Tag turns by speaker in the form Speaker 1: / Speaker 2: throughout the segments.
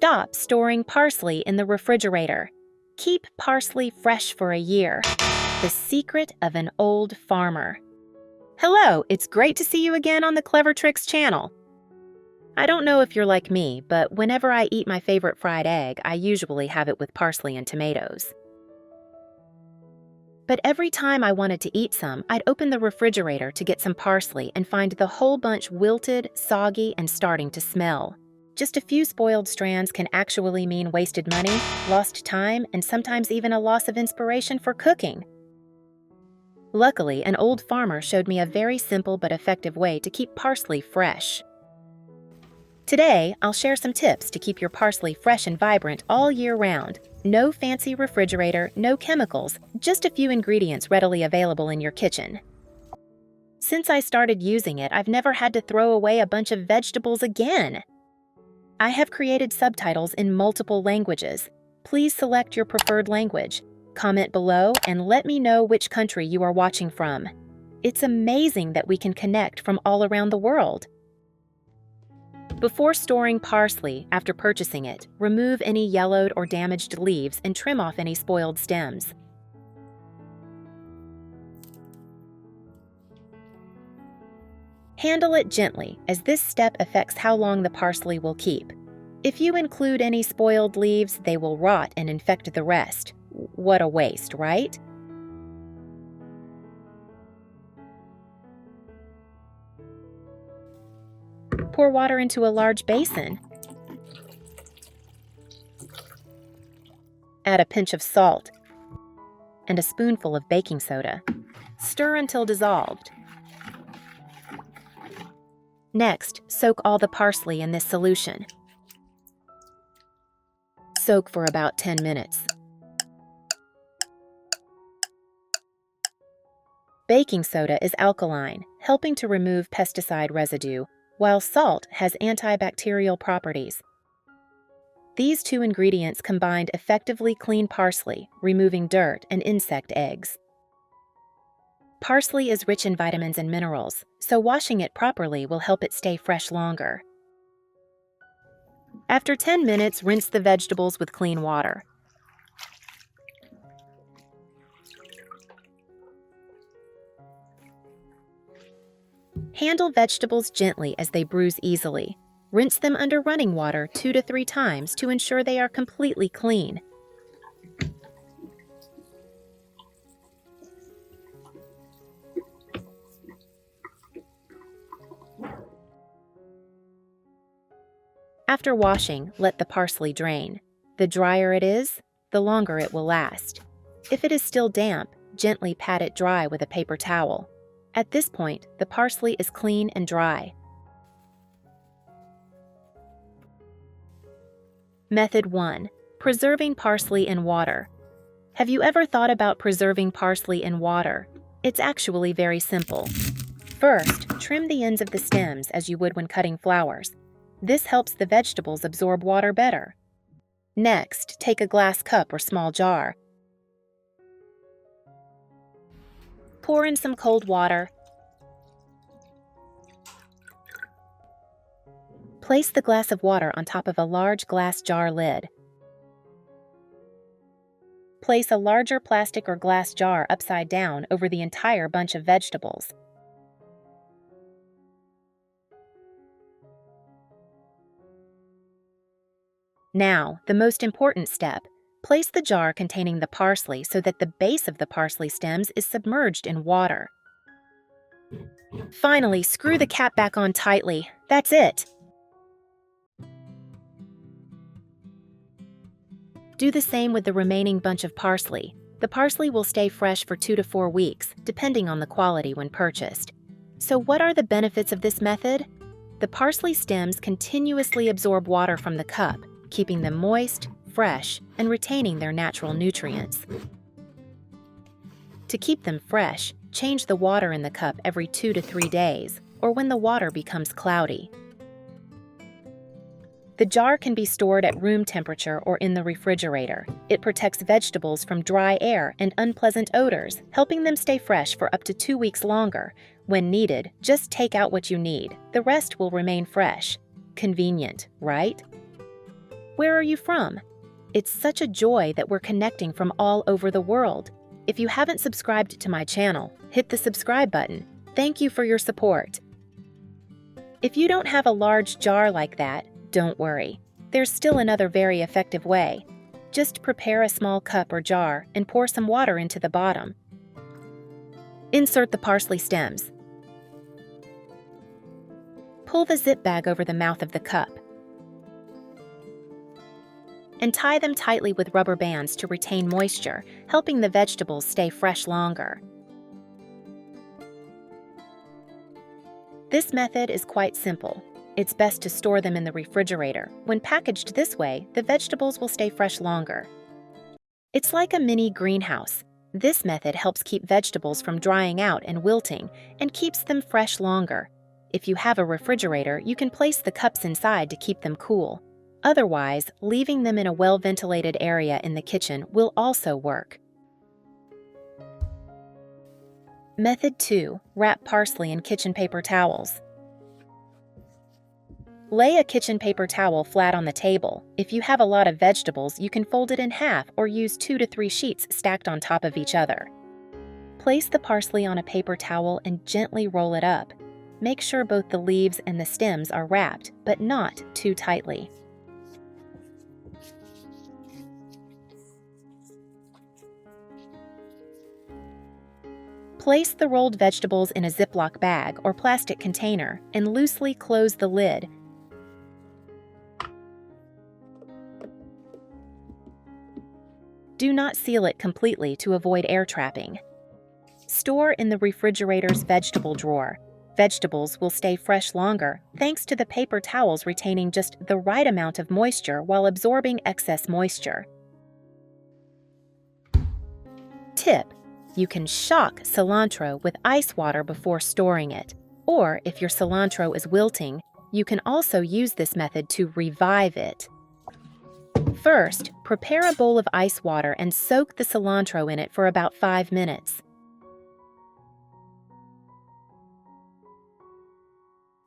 Speaker 1: Stop storing parsley in the refrigerator. Keep parsley fresh for a year. The secret of an old farmer. Hello, it's great to see you again on the Clever Tricks channel. I don't know if you're like me, but whenever I eat my favorite fried egg, I usually have it with parsley and tomatoes. But every time I wanted to eat some, I'd open the refrigerator to get some parsley and find the whole bunch wilted, soggy, and starting to smell. Just a few spoiled strands can actually mean wasted money, lost time, and sometimes even a loss of inspiration for cooking. Luckily, an old farmer showed me a very simple but effective way to keep parsley fresh. Today, I'll share some tips to keep your parsley fresh and vibrant all year round. No fancy refrigerator, no chemicals, just a few ingredients readily available in your kitchen. Since I started using it, I've never had to throw away a bunch of vegetables again. I have created subtitles in multiple languages. Please select your preferred language. Comment below and let me know which country you are watching from. It's amazing that we can connect from all around the world. Before storing parsley after purchasing it, remove any yellowed or damaged leaves and trim off any spoiled stems. Handle it gently, as this step affects how long the parsley will keep. If you include any spoiled leaves, they will rot and infect the rest. What a waste, right? Pour water into a large basin. Add a pinch of salt and a spoonful of baking soda. Stir until dissolved. Next, soak all the parsley in this solution. Soak for about 10 minutes. Baking soda is alkaline, helping to remove pesticide residue, while salt has antibacterial properties. These two ingredients combined effectively clean parsley, removing dirt and insect eggs. Parsley is rich in vitamins and minerals, so washing it properly will help it stay fresh longer. After 10 minutes, rinse the vegetables with clean water. Handle vegetables gently as they bruise easily. Rinse them under running water 2 to 3 times to ensure they are completely clean. After washing, let the parsley drain. The drier it is, the longer it will last. If it is still damp, gently pat it dry with a paper towel. At this point, the parsley is clean and dry. Method 1. Preserving parsley in water. Have you ever thought about preserving parsley in water? It's actually very simple. First, trim the ends of the stems as you would when cutting flowers. This helps the vegetables absorb water better. Next, take a glass cup or small jar. Pour in some cold water. Place the glass of water on top of a large glass jar lid. Place a larger plastic or glass jar upside down over the entire bunch of vegetables. Now, the most important step. Place the jar containing the parsley so that the base of the parsley stems is submerged in water. Finally, screw the cap back on tightly. That's it. Do the same with the remaining bunch of parsley. The parsley will stay fresh for 2 to 4 weeks, depending on the quality when purchased. So what are the benefits of this method? The parsley stems continuously absorb water from the cup, keeping them moist, fresh, and retaining their natural nutrients. To keep them fresh, change the water in the cup every 2 to 3 days, or when the water becomes cloudy. The jar can be stored at room temperature or in the refrigerator. It protects vegetables from dry air and unpleasant odors, helping them stay fresh for up to 2 weeks longer. When needed, just take out what you need. The rest will remain fresh. Convenient, right? Where are you from? It's such a joy that we're connecting from all over the world. If you haven't subscribed to my channel, hit the subscribe button. Thank you for your support. If you don't have a large jar like that, don't worry. There's still another very effective way. Just prepare a small cup or jar and pour some water into the bottom. Insert the parsley stems. Pull the zip bag over the mouth of the cup and tie them tightly with rubber bands to retain moisture, helping the vegetables stay fresh longer. This method is quite simple. It's best to store them in the refrigerator. When packaged this way, the vegetables will stay fresh longer. It's like a mini greenhouse. This method helps keep vegetables from drying out and wilting and keeps them fresh longer. If you have a refrigerator, you can place the cups inside to keep them cool. Otherwise, leaving them in a well-ventilated area in the kitchen will also work. Method 2. Wrap parsley in kitchen paper towels. Lay a kitchen paper towel flat on the table. If you have a lot of vegetables, you can fold it in half or use 2 to 3 sheets stacked on top of each other. Place the parsley on a paper towel and gently roll it up. Make sure both the leaves and the stems are wrapped, but not too tightly. Place the rolled vegetables in a Ziploc bag or plastic container and loosely close the lid. Do not seal it completely to avoid air trapping. Store in the refrigerator's vegetable drawer. Vegetables will stay fresh longer thanks to the paper towels retaining just the right amount of moisture while absorbing excess moisture. Tip: you can shock cilantro with ice water before storing it. Or if your cilantro is wilting, you can also use this method to revive it. First, prepare a bowl of ice water and soak the cilantro in it for about 5 minutes.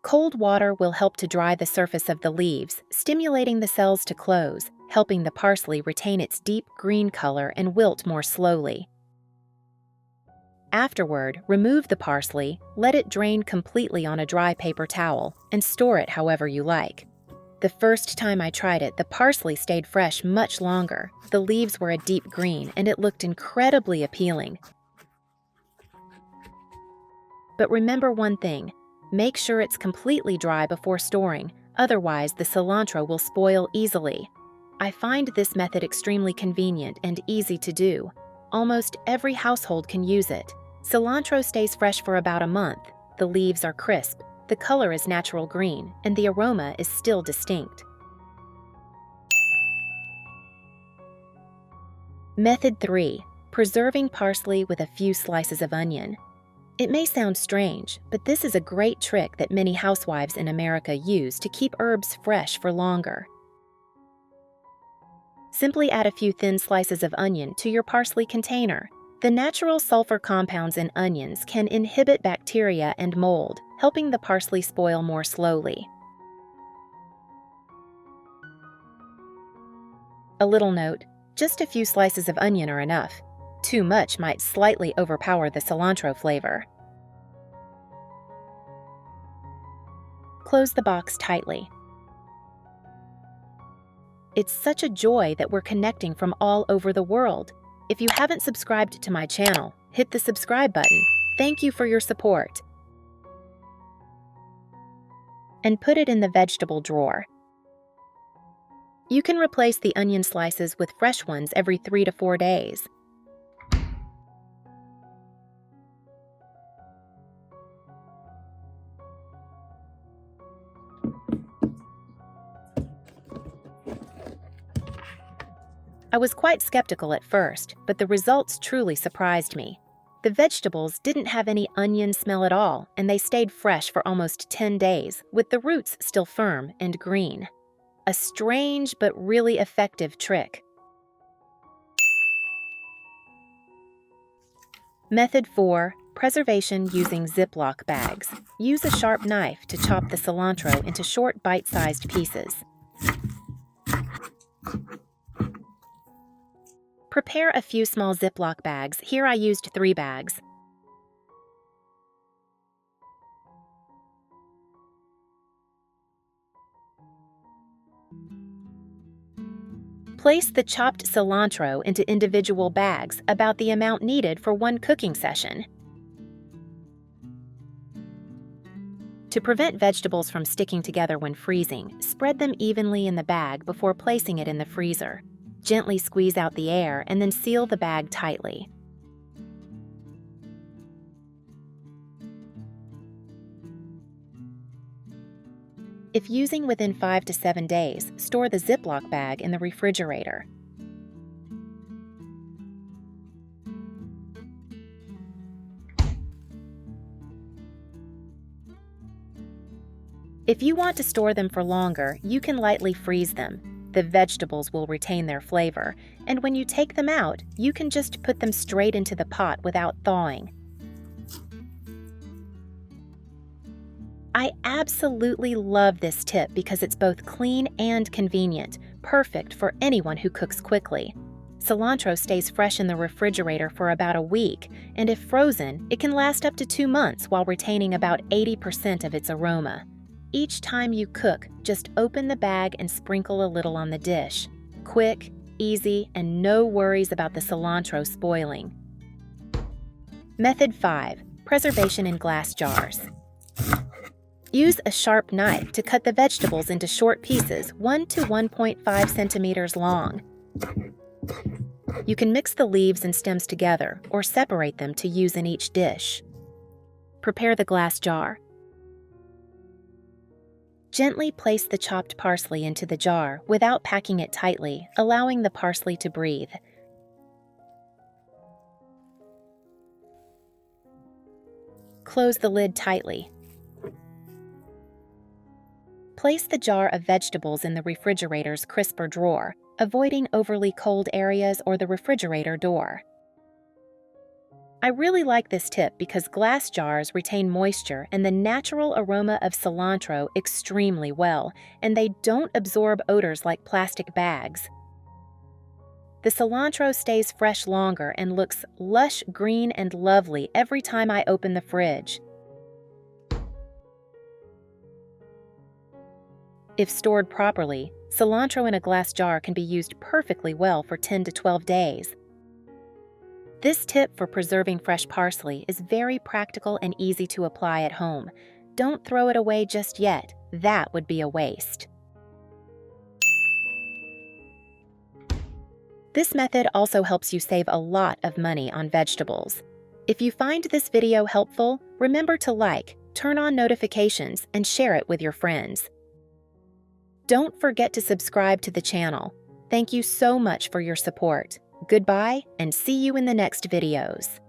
Speaker 1: Cold water will help to dry the surface of the leaves, stimulating the cells to close, helping the parsley retain its deep green color and wilt more slowly. Afterward, remove the parsley, let it drain completely on a dry paper towel, and store it however you like. The first time I tried it, the parsley stayed fresh much longer. The leaves were a deep green, and it looked incredibly appealing. But remember one thing: make sure it's completely dry before storing, otherwise the cilantro will spoil easily. I find this method extremely convenient and easy to do. Almost every household can use it. Cilantro stays fresh for about a month. The leaves are crisp, the color is natural green, and the aroma is still distinct. Method 3. Preserving parsley with a few slices of onion. It may sound strange, but this is a great trick that many housewives in America use to keep herbs fresh for longer. Simply add a few thin slices of onion to your parsley container. The natural sulfur compounds in onions can inhibit bacteria and mold, helping the parsley spoil more slowly. A little note: just a few slices of onion are enough. Too much might slightly overpower the cilantro flavor. Close the box tightly. It's such a joy that we're connecting from all over the world. If you haven't subscribed to my channel, hit the subscribe button. Thank you for your support. And put it in the vegetable drawer. You can replace the onion slices with fresh ones every 3 to 4 days. I was quite skeptical at first, but the results truly surprised me. The vegetables didn't have any onion smell at all, and they stayed fresh for almost 10 days, with the roots still firm and green. A strange but really effective trick. Method 4. Preservation using Ziploc bags. Use a sharp knife to chop the cilantro into short bite-sized pieces. Prepare a few small Ziploc bags. Here I used 3 bags. Place the chopped cilantro into individual bags, about the amount needed for 1 cooking session. To prevent vegetables from sticking together when freezing, spread them evenly in the bag before placing it in the freezer. Gently squeeze out the air and then seal the bag tightly. If using within 5 to 7 days, store the Ziploc bag in the refrigerator. If you want to store them for longer, you can lightly freeze them. The vegetables will retain their flavor, and when you take them out, you can just put them straight into the pot without thawing. I absolutely love this tip because it's both clean and convenient, perfect for anyone who cooks quickly. Cilantro stays fresh in the refrigerator for about a week, and if frozen, it can last up to 2 months while retaining about 80% of its aroma. Each time you cook, just open the bag and sprinkle a little on the dish. Quick, easy, and no worries about the cilantro spoiling. Method 5. Preservation in glass jars. Use a sharp knife to cut the vegetables into short pieces 1 to 1.5 centimeters long. You can mix the leaves and stems together or separate them to use in each dish. Prepare the glass jar. Gently place the chopped parsley into the jar without packing it tightly, allowing the parsley to breathe. Close the lid tightly. Place the jar of vegetables in the refrigerator's crisper drawer, avoiding overly cold areas or the refrigerator door. I really like this tip because glass jars retain moisture and the natural aroma of cilantro extremely well, and they don't absorb odors like plastic bags. The cilantro stays fresh longer and looks lush green and lovely every time I open the fridge. If stored properly, cilantro in a glass jar can be used perfectly well for 10 to 12 days. This tip for preserving fresh parsley is very practical and easy to apply at home. Don't throw it away just yet. That would be a waste. This method also helps you save a lot of money on vegetables. If you find this video helpful, remember to like, turn on notifications, and share it with your friends. Don't forget to subscribe to the channel. Thank you so much for your support. Goodbye, and see you in the next videos.